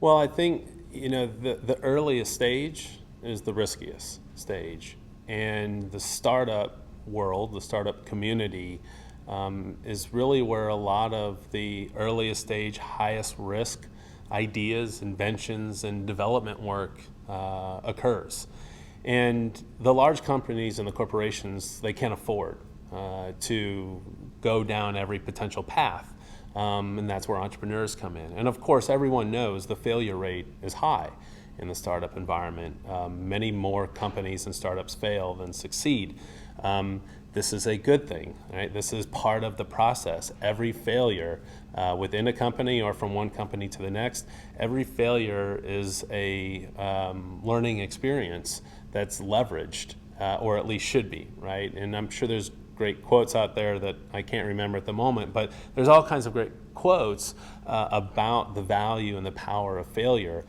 Well, I think, the earliest stage is the riskiest stage. And the startup world, the startup community, is really where a lot of the earliest stage, highest risk ideas, inventions, and development work occurs. And the large companies and the corporations, they can't afford to go down every potential path. And that's where entrepreneurs come in. And of course, everyone knows the failure rate is high in the startup environment. Many more companies and startups fail than succeed. This is a good thing, right? This is part of the process. Every failure within a company or from one company to the next, every failure is a learning experience that's leveraged, or at least should be, right? And I'm sure there's great quotes out there that I can't remember at the moment, but there's all kinds of great quotes about the value and the power of failure,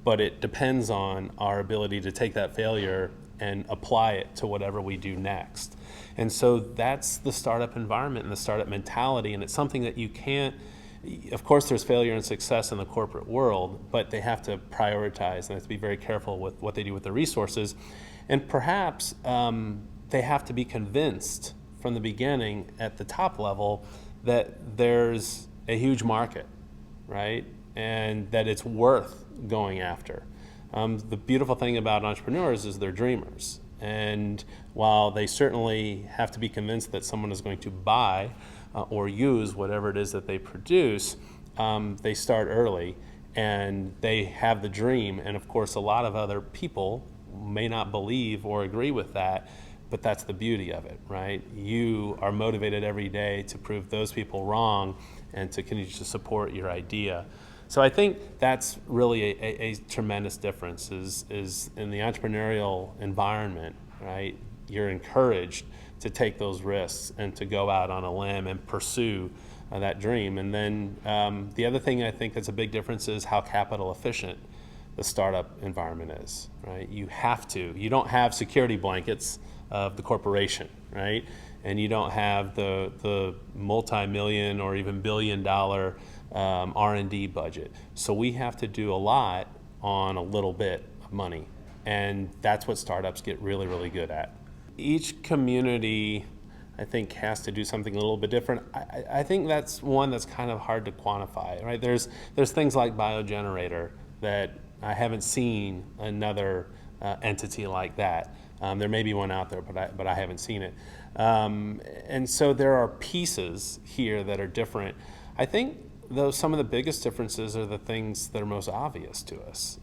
but it depends on our ability to take that failure and apply it to whatever we do next. And so that's the startup environment and the startup mentality, and it's something that you can't, of course there's failure and success in the corporate world, but they have to prioritize and they have to be very careful with what they do with their resources. And perhaps they have to be convinced from the beginning at the top level that there's a huge market, right? And that it's worth going after. The beautiful thing about entrepreneurs is they're dreamers. And while they certainly have to be convinced that someone is going to buy or use whatever it is that they produce, they start early and they have the dream. And of course, a lot of other people may not believe or agree with that, but that's the beauty of it, right? You are motivated every day to prove those people wrong and to continue to support your idea. So I think that's really a tremendous difference is in the entrepreneurial environment, right? You're encouraged to take those risks and to go out on a limb and pursue that dream. And then the other thing I think that's a big difference is how capital efficient the startup environment is, right? You don't have security blankets of the corporation, right? And you don't have the multi-million or even billion-dollar R&D budget. So we have to do a lot on a little bit of money. And that's what startups get really, really good at. Each community, I think, has to do something a little bit different. I think that's one that's kind of hard to quantify, right? There's things like biogenerator that I haven't seen another entity like that. There may be one out there, but I haven't seen it. And so there are pieces here that are different. I think, though, some of the biggest differences are the things that are most obvious to us.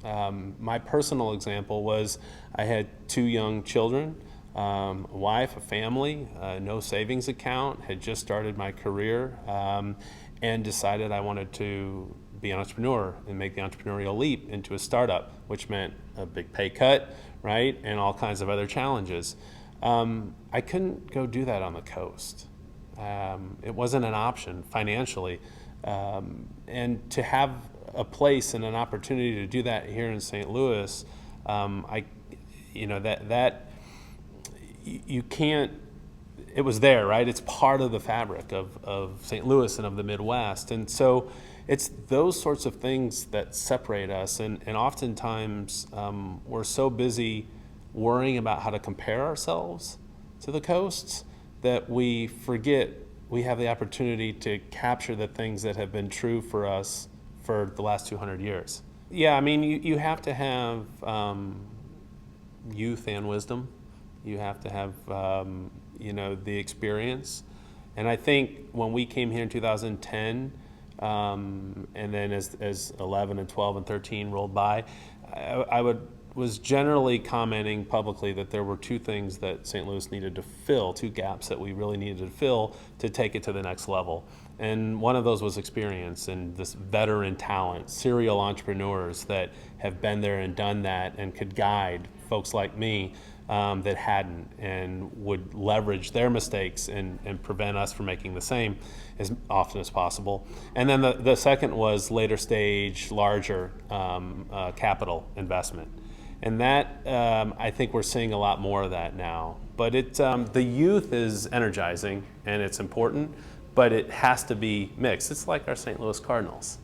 My personal example was I had 2 young children, a wife, a family, no savings account, had just started my career, and decided I wanted to be an entrepreneur and make the entrepreneurial leap into a startup, which meant a big pay cut, right, and all kinds of other challenges. I couldn't go do that on the coast. It wasn't an option financially. And to have a place and an opportunity to do that here in St. Louis, you can't, it was there, right? It's part of the fabric of St. Louis and of the Midwest. And so it's those sorts of things that separate us. And oftentimes we're so busy worrying about how to compare ourselves to the coasts that we forget we have the opportunity to capture the things that have been true for us for the last 200 years. Yeah, I mean, you have to have youth and wisdom. You have to have, the experience. And I think when we came here in 2010, and then as 11 and 12 and 13 rolled by, was generally commenting publicly that there were 2 things that St. Louis needed to fill, 2 gaps that we really needed to fill to take it to the next level. And one of those was experience and this veteran talent, serial entrepreneurs that have been there and done that and could guide folks like me that hadn't and would leverage their mistakes and prevent us from making the same as often as possible. And then the second was later stage, larger capital investment. And that, I think we're seeing a lot more of that now. But the youth is energizing and it's important, but it has to be mixed. It's like our St. Louis Cardinals.